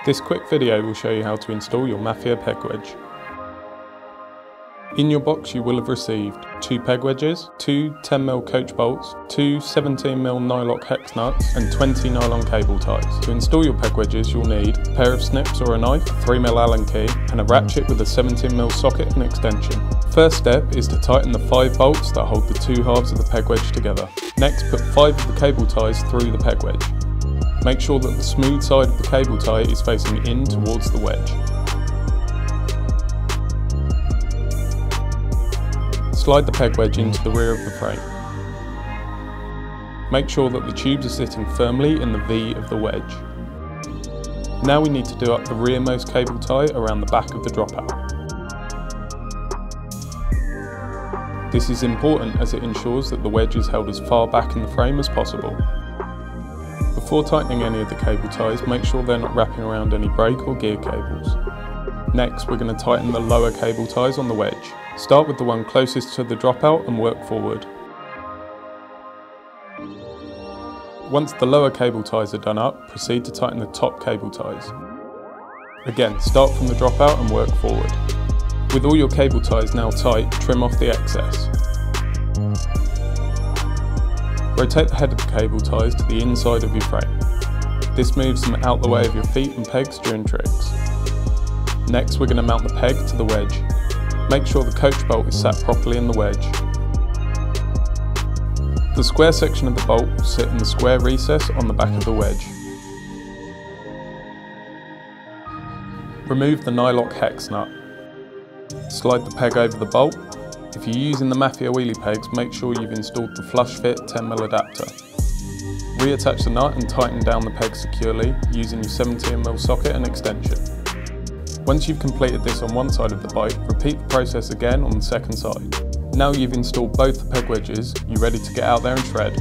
This quick video will show you how to install your Mafia peg wedge. In your box you will have received 2 peg wedges, 2 10mm coach bolts, 2 17mm nighlok hex nuts and 20 nylon cable ties. To install your peg wedges you'll need a pair of snips or a knife, a 3mm Allen key and a ratchet with a 17mm socket and extension. First step is to tighten the 5 bolts that hold the 2 halves of the peg wedge together. Next, put 5 of the cable ties through the peg wedge. Make sure that the smooth side of the cable tie is facing in towards the wedge. Slide the peg wedge into the rear of the frame. Make sure that the tubes are sitting firmly in the V of the wedge. Now we need to do up the rearmost cable tie around the back of the dropout. This is important as it ensures that the wedge is held as far back in the frame as possible. Before tightening any of the cable ties, make sure they're not wrapping around any brake or gear cables. Next, we're going to tighten the lower cable ties on the wedge. Start with the one closest to the dropout and work forward. Once the lower cable ties are done up, proceed to tighten the top cable ties. Again, start from the dropout and work forward. With all your cable ties now tight, trim off the excess. Rotate the head of the cable ties to the inside of your frame. This moves them out the way of your feet and pegs during tricks. Next, we're going to mount the peg to the wedge. Make sure the coach bolt is sat properly in the wedge. The square section of the bolt will sit in the square recess on the back of the wedge. Remove the nighlok hex nut. Slide the peg over the bolt. If you're using the Mafia wheelie pegs, make sure you've installed the flush fit 10mm adapter. Reattach the nut and tighten down the peg securely using your 17mm socket and extension. Once you've completed this on one side of the bike, repeat the process again on the second side. Now you've installed both the peg wedges, you're ready to get out there and shred.